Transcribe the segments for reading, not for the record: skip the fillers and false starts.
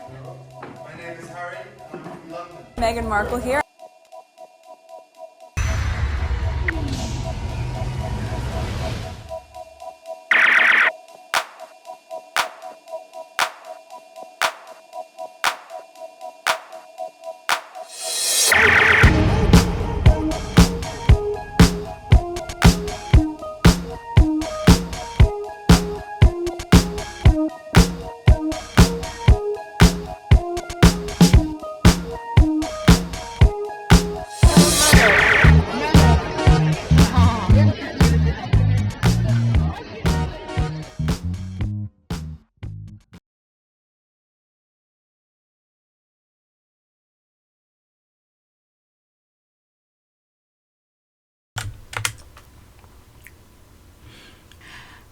My name is Harry, and I'm from London. Meghan Markle here.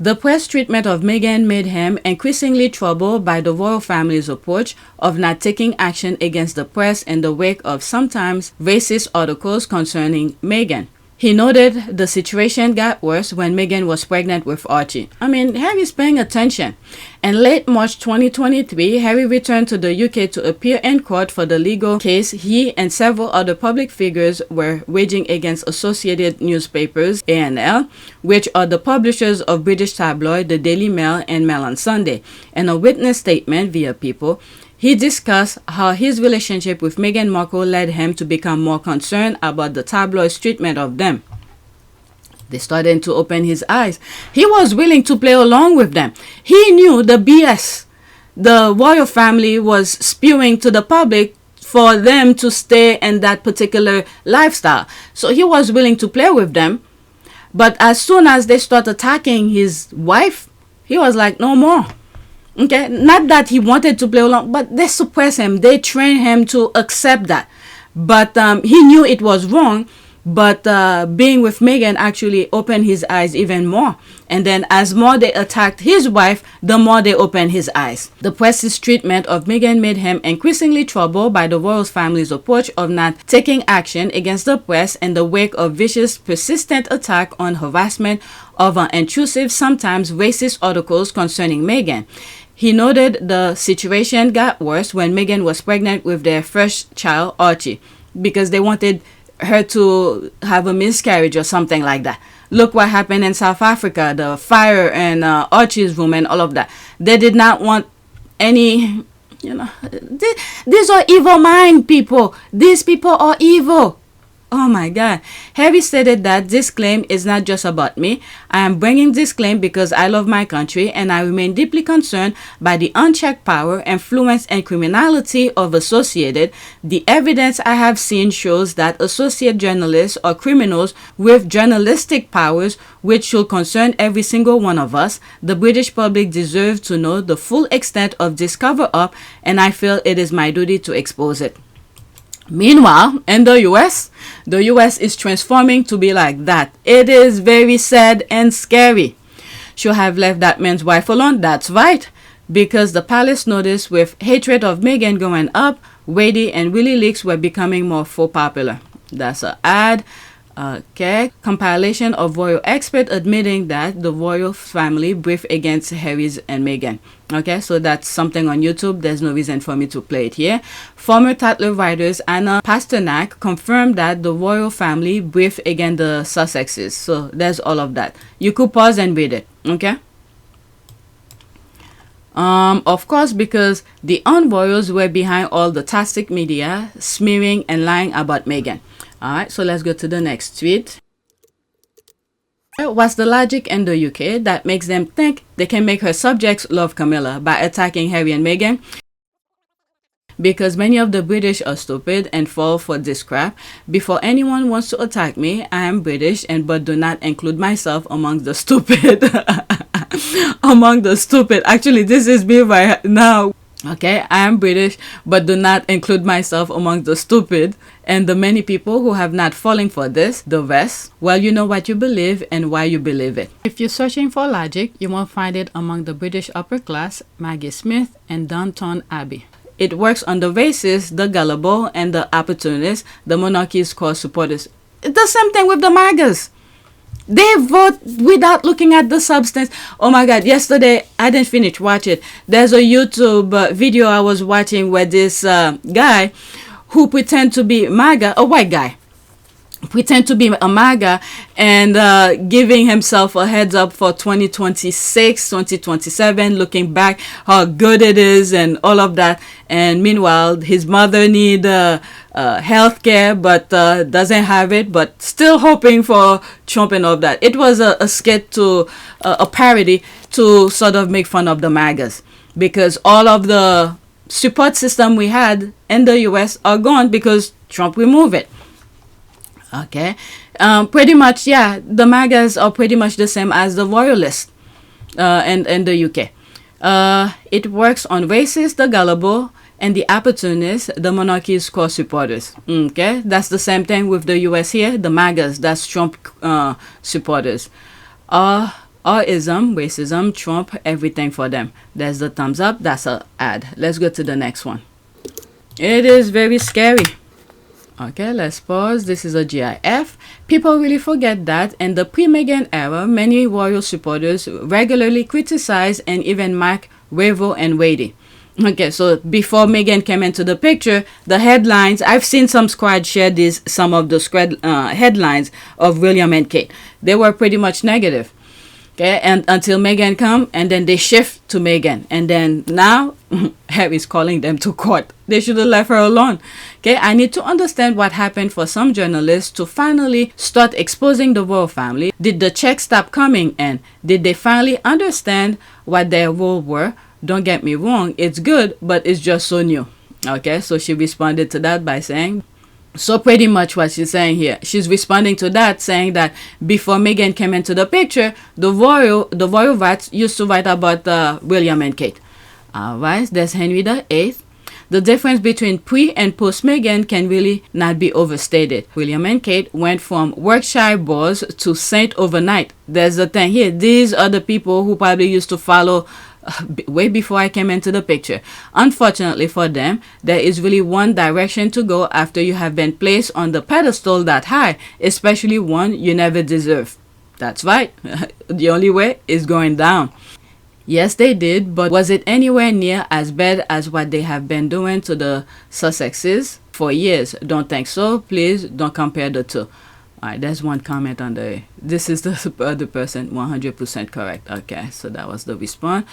The press treatment of Meghan made him increasingly troubled by the royal family's approach of not taking action against the press in the wake of sometimes racist articles concerning Meghan. He noted the situation got worse when Meghan was pregnant with Archie. Harry's paying attention. In late March 2023, Harry returned to the UK to appear in court for the legal case he and several other public figures were waging against Associated Newspapers, ANL, which are the publishers of British tabloid The Daily Mail and Mail on Sunday. In a witness statement via People, he discussed how his relationship with Meghan Markle led him to become more concerned about the tabloid's treatment of them. They started to open his eyes. He was willing to play along with them. He knew the BS the royal family was spewing to the public for them to stay in that particular lifestyle. So he was willing to play with them. But as soon as they start attacking his wife, he was like, no more. Okay, not that he wanted to play along, but they suppress him. They train him to accept that. But he knew it was wrong. But being with Meghan actually opened his eyes even more. And then as more they attacked his wife, the more they opened his eyes. The press's treatment of Meghan made him increasingly troubled by the royal family's approach of not taking action against the press in the wake of vicious, persistent attack on harassment of intrusive, sometimes racist articles concerning Meghan. He noted the situation got worse when Meghan was pregnant with their first child, Archie, because they wanted her to have a miscarriage or something like that. Look what happened in South Africa, the fire in Archie's room and all of that. They did not want any, these are evil mind people. These people are evil. Oh my God. Harry stated that this claim is not just about me. I am bringing this claim because I love my country and I remain deeply concerned by the unchecked power, influence, and criminality of Associated. The evidence I have seen shows that Associate journalists are criminals with journalistic powers which should concern every single one of us. The British public deserves to know the full extent of this cover-up, and I feel it is my duty to expose it. Meanwhile, in the US is transforming to be like that. It is very sad and scary. Should have left that man's wife alone. That's right. Because the palace noticed with hatred of Meghan going up, Wady and Willie Leaks were becoming more popular. That's an ad. Okay. Compilation of royal expert admitting that the royal family briefed against Harry's and Meghan. Okay, so that's something on YouTube. There's no reason for me to play it here. Former Tatler writers Anna Pasternak confirmed that the royal family briefed against the Sussexes. So there's all of that. You could pause and read it. Okay. Of course, because the unroyals were behind all the toxic media smearing and lying about Meghan. All right, so let's go to the next tweet. What's the logic in the UK that makes them think they can make her subjects love Camila by attacking Harry and Meghan? Because many of the British are stupid and fall for this crap. Before anyone wants to attack me, I am British but do not include myself among the stupid. Among the stupid. Actually, this is me right now. Okay, I am British, but do not include myself among the stupid. And the many people who have not fallen for this, the rest, well, you know what you believe and why you believe it. If you're searching for logic, you won't find it among the British upper class, Maggie Smith and Downton Abbey. It works on the racist, the gullible, and the opportunists, the monarchy's core supporters. It's the same thing with the MAGAs. They vote without looking at the substance. Oh my God! Yesterday I didn't finish watch it. There's a YouTube video I was watching where this guy who pretend to be MAGA, a white guy, pretend to be a MAGA and giving himself a heads up for 2026, 2027, looking back how good it is and all of that. And meanwhile, his mother need health care but doesn't have it, but still hoping for Trump and all of that. It was a skit to a parody to sort of make fun of the MAGAs, because all of the support system we had in the US are gone because Trump removed it. Okay, pretty much, yeah, the MAGAs are pretty much the same as the royalists in the UK. It works on racists, the gullible, and the opportunists, the monarchy's core supporters. Okay, that's the same thing with the US here, the MAGAs, that's Trump supporters. Ism, racism, Trump, everything for them. There's the thumbs up, that's a ad. Let's go to the next one. It is very scary. Okay, let's pause. This is a GIF. People really forget that in the pre-Meghan era, many royal supporters regularly criticize and even mock Revo and Wadey. Okay, so before Meghan came into the picture, the headlines, I've seen some squad share some of the headlines of William and Kate. They were pretty much negative. Okay, and until Meghan come, and then they shift to Meghan, and then now Harry's calling them to court. They should have left her alone. Okay, I need to understand what happened for some journalists to finally start exposing the royal family. Did the checks stop coming in? Did they finally understand what their role were? Don't get me wrong, it's good, but it's just so new. Okay, so she responded to that by saying, so pretty much what she's saying here, she's responding to that, saying that before Meghan came into the picture, the royal rats used to write about William and Kate. Alright, there's Henry VIII. The difference between pre and post Meghan can really not be overstated. William and Kate went from Yorkshire boars to saint overnight. There's the thing here. These are the people who probably used to follow way before I came into the picture. Unfortunately for them, there is really one direction to go after you have been placed on the pedestal that high, especially one you never deserve. That's right. The only way is going down. Yes, they did, but was it anywhere near as bad as what they have been doing to the Sussexes for years? Don't think so. Please don't compare the two. Alright, there's one comment on the... This is the other person, 100% correct. Okay, so that was the response.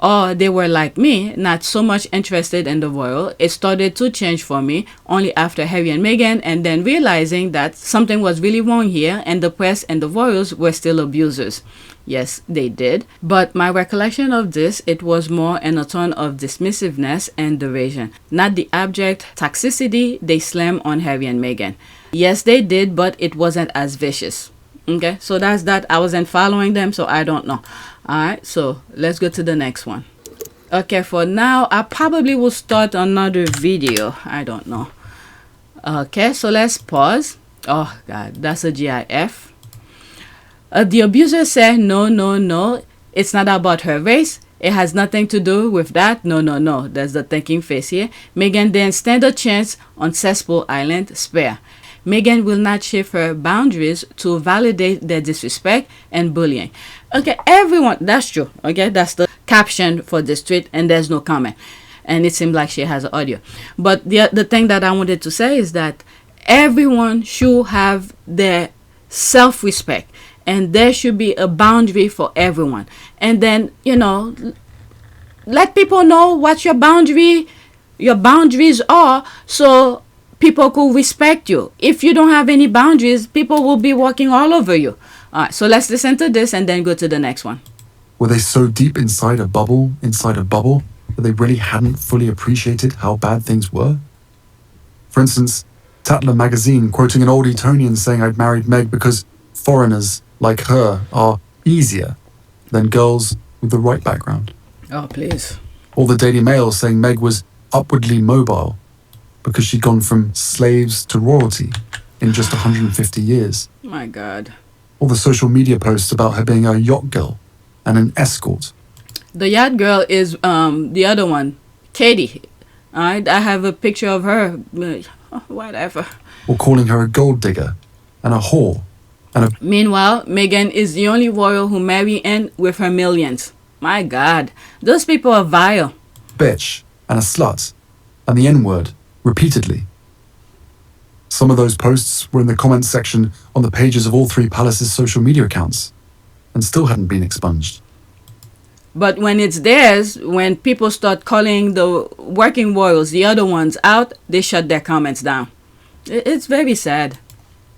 Or they were like me, not so much interested in the royal. It started to change for me only after Harry and Meghan, and then realizing that something was really wrong here and the press and the royals were still abusers. Yes, they did. But my recollection of this, it was more in a tone of dismissiveness and derision, not the abject toxicity they slammed on Harry and Meghan. Yes, they did, but it wasn't as vicious. Okay, so that's that. I wasn't following them, so I don't know. Alright, so let's go to the next one. Okay, for now, I probably will start another video. I don't know. Okay, so let's pause. Oh, God, that's a GIF. The abuser said, no, it's not about her race. It has nothing to do with that. No. There's the thinking face here. Meghan didn't stand a chance on Cesspool Island. Spare. Meghan will not shift her boundaries to validate their disrespect and bullying. Okay, everyone, that's true. Okay, that's the caption for this tweet, and there's no comment. And it seems like she has audio. But the thing that I wanted to say is that everyone should have their self-respect, and there should be a boundary for everyone. And then, let people know what your boundaries are, so people could respect you. If you don't have any boundaries, people will be walking all over you. All right, so let's listen to this and then go to the next one. Were they so deep inside a bubble, that they really hadn't fully appreciated how bad things were? For instance, Tatler magazine quoting an old Etonian saying I'd married Meg because foreigners like her are easier than girls with the right background. Oh, please. Or the Daily Mail saying Meg was upwardly mobile because she'd gone from slaves to royalty in just 150 years. My God. Or the social media posts about her being a yacht girl and an escort. The yacht girl is the other one, Katie. I have a picture of her. Whatever. Or calling her a gold digger and a whore Meanwhile, Meghan is the only royal who marry in with her millions. My God, those people are vile. Bitch and a slut and the N-word repeatedly. Some of those posts were in the comments section on the pages of all three palaces' social media accounts and still hadn't been expunged. But when it's theirs, when people start calling the working royals, the other ones, out, they shut their comments down. It's very sad.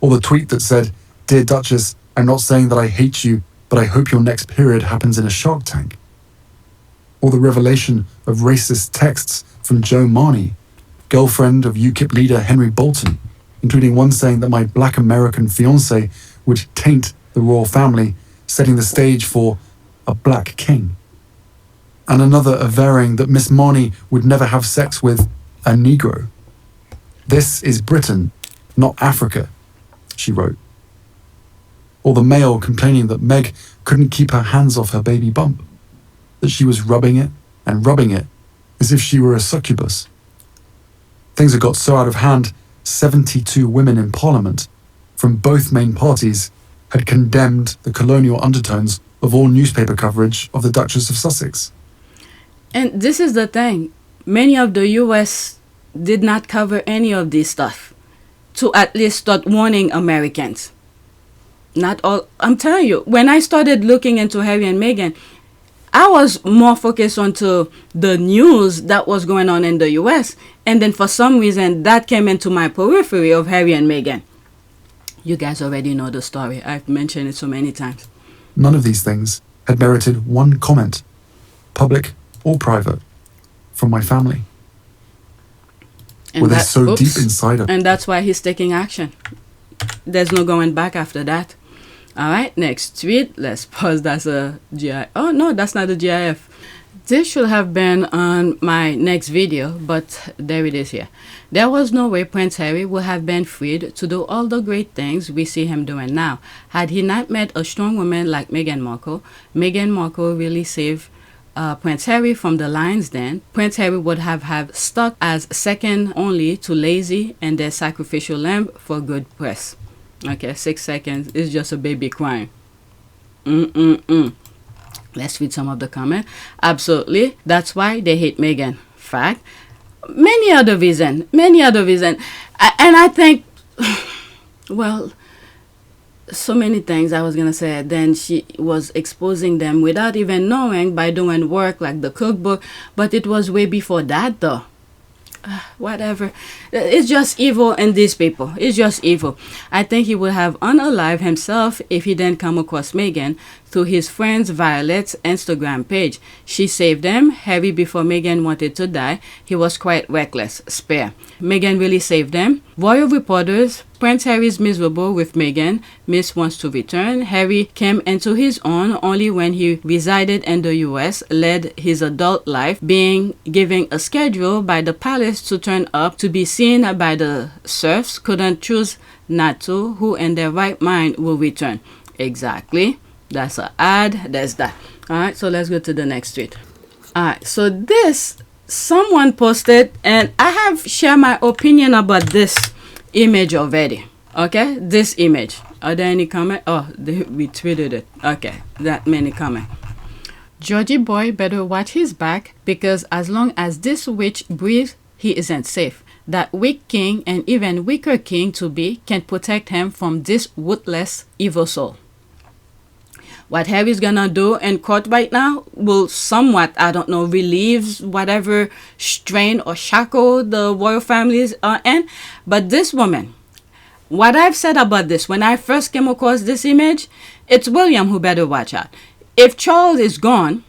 Or the tweet that said, "Dear Duchess, I'm not saying that I hate you, but I hope your next period happens in a shark tank." Or the revelation of racist texts from Jone, girlfriend of UKIP leader Henry Bolton, including one saying that my black American fiancé would taint the royal family, setting the stage for a black king. And another averring that Miss Marnie would never have sex with a Negro. "This is Britain, not Africa," she wrote. Or the Mail complaining that Meg couldn't keep her hands off her baby bump, that she was rubbing it as if she were a succubus. Things had got so out of hand, 72 women in Parliament from both main parties had condemned the colonial undertones of all newspaper coverage of the Duchess of Sussex. And this is the thing. Many of the US did not cover any of this stuff to at least start warning Americans. Not all. I'm telling you, when I started looking into Harry and Meghan, I was more focused onto the news that was going on in the US. And then for some reason, that came into my periphery of Harry and Meghan. You guys already know the story. I've mentioned it so many times. None of these things had merited one comment, public or private, from my family. And They're so deep inside of. And that's why he's taking action. There's no going back after that. All right, next tweet. Let's pause. That's a GIF. Oh, no, that's not a GIF. This should have been on my next video, but there it is here. There was no way Prince Harry would have been freed to do all the great things we see him doing now. Had he not met a strong woman like Meghan Markle really saved Prince Harry from the lion's den. Prince Harry would have stuck as second only to Lazy and their sacrificial lamb for good press. Okay, 6 seconds is just a baby crying. Let's read some of the comments. Absolutely, that's why they hate Meghan. Fact. Many other reasons. And I think, well, so many things I was gonna say. Then she was exposing them without even knowing by doing work like the cookbook. But it was way before that, though. Whatever. It's just evil in these people. It's just evil. I think he would have unalived himself if he didn't come across Meghan through his friend Violet's Instagram page. She saved him. Harry, before Meghan wanted to die, he was quite reckless. Spare. Meghan really saved him. Royal reporters. Prince Harry is miserable with Meghan. Miss wants to return. Harry came into his own only when he resided in the US, led his adult life, being given a schedule by the palace to turn up to be seen by the serfs, couldn't choose not to. Who in their right mind will return? Exactly. That's an ad. There's that. All right, so let's go to the next tweet. All right, so this, someone posted, and I have shared my opinion about this image already. Okay, this image. Are there any comment? Oh, we tweeted it. Okay, that many comment. Georgie boy better watch his back, because as long as this witch breathes, he isn't safe. That weak king and even weaker king to be can protect him from this ruthless evil soul. What Harry's gonna do in court right now will somewhat, I don't know, relieve whatever strain or shackle the royal families are in. But this woman, what I've said about this, when I first came across this image, it's William who better watch out. If Charles is gone,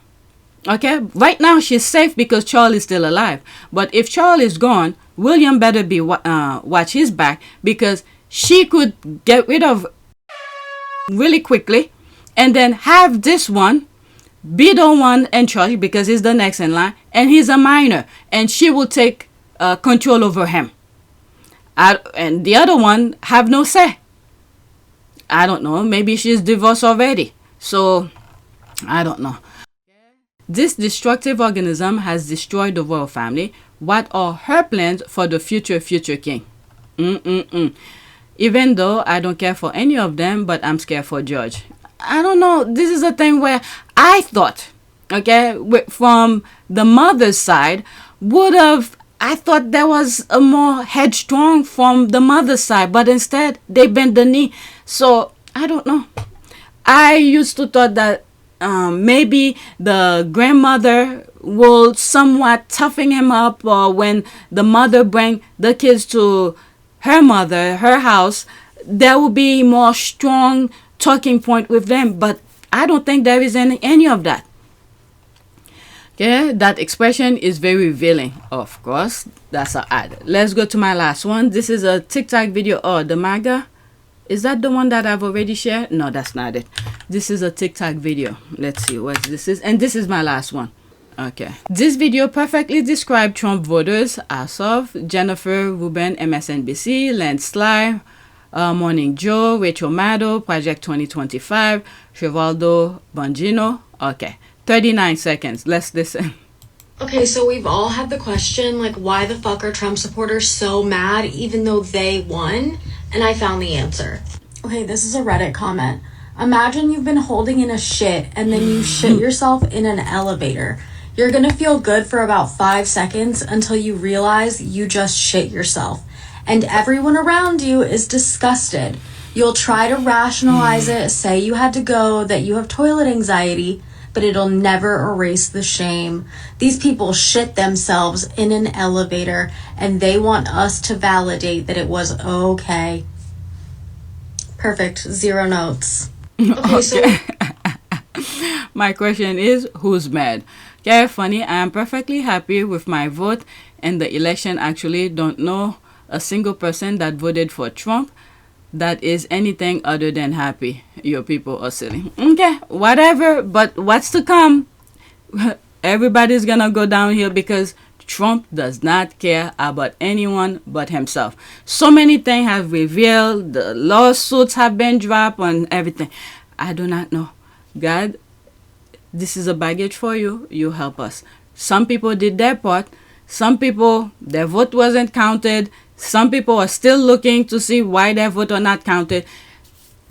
okay, right now she's safe because Charles is still alive. But if Charles is gone, William better be watch his back, because she could get rid of really quickly and then have this one be the one in charge because he's the next in line and he's a minor and she will take control over him. And the other one have no say. I don't know. Maybe she's divorced already. So, I don't know. This destructive organism has destroyed the royal family. What are her plans for the future king? If Even though I don't care for any of them, but I'm scared for George. I don't know. This is a thing where I thought, okay, from the mother's side, I thought there was a more headstrong from the mother's side, but instead they bend the knee. So I don't know. I used to thought that maybe the grandmother will somewhat toughen him up, or when the mother bring the kids to her house, there will be more strong talking point with them. But I don't think there is any of that. Okay, that expression is very revealing. Of course, that's an ad. Let's go to my last one. This is a TikTok video. Oh, the MAGA. Is that the one that I've already shared? No, that's not it. This is a TikTok video. Let's see what this is. And this is my last one. Okay. This video perfectly described Trump voters as of Jennifer Rubin, MSNBC, Lance Sly, Morning Joe, Rachel Maddow, Project 2025, Chevaldo Bongino. Okay. 39 seconds. Let's listen. Okay, so we've all had the question, like, why the fuck are Trump supporters so mad even though they won? And I found the answer. Okay, this is a Reddit comment. Imagine you've been holding in a shit and then you shit yourself in an elevator. You're gonna feel good for about 5 seconds until you realize you just shit yourself. And everyone around you is disgusted. You'll try to rationalize it, say you had to go, that you have toilet anxiety, but it'll never erase the shame. These people shit themselves in an elevator, and they want us to validate that it was okay. Perfect. 0 notes. Okay, so... My question is, who's mad? Yeah, funny, I am perfectly happy with my vote, and the election actually don't know a single person that voted for Trump that is anything other than happy. Your people are silly. Okay, whatever, but what's to come? Everybody's gonna go downhill because Trump does not care about anyone but himself. So many things have revealed, the lawsuits have been dropped and everything. I do not know. God, this is a baggage for you. You help us. Some people did their part. Some people, their vote wasn't counted. Some people are still looking to see why their vote are not counted.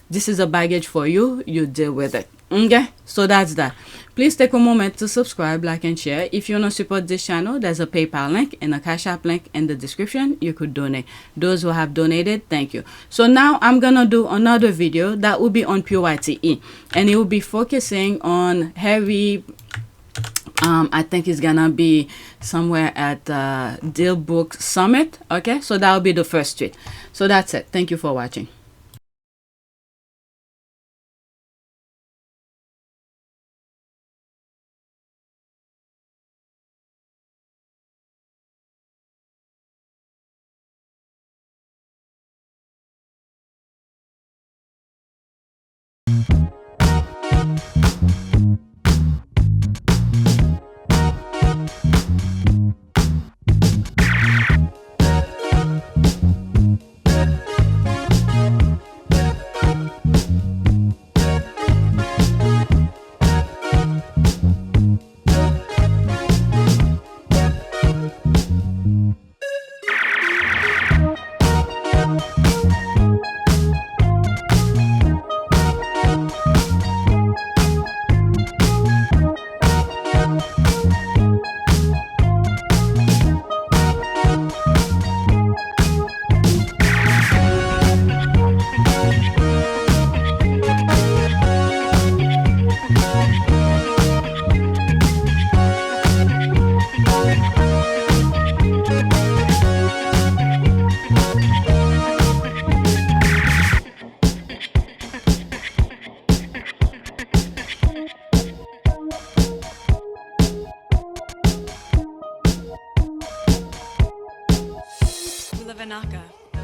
This is a baggage for you. You deal with it. Okay? So that's that. Please take a moment to subscribe, like, and share. If you want to support this channel, there's a PayPal link and a Cash App link in the description. You could donate. Those who have donated, thank you. So now I'm going to do another video that will be on PYTE. And it will be focusing on Harry... I think it's gonna be somewhere at Deal Book Summit. Okay, so that will be the first tweet. So that's it. Thank you for watching.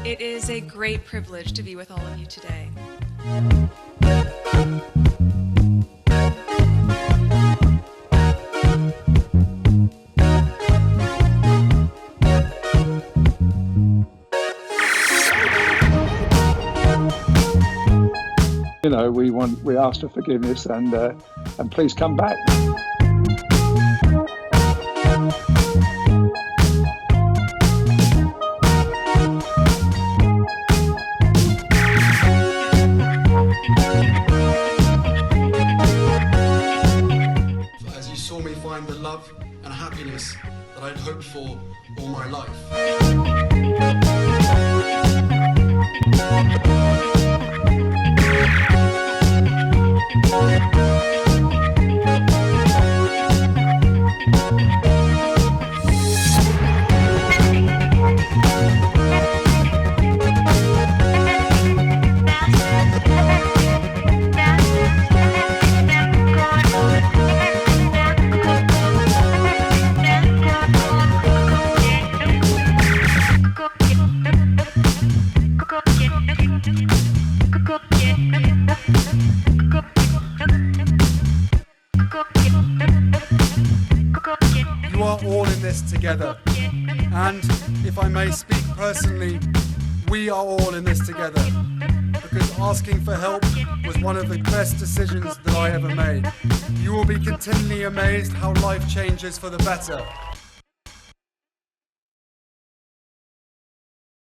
It is a great privilege to be with all of you today. You know, we ask for forgiveness and please come back. love and happiness that I'd hoped for all my life. You are all in this together. And if I may speak personally, we are all in this together. Because asking for help was one of the best decisions that I ever made. You will be continually amazed how life changes for the better.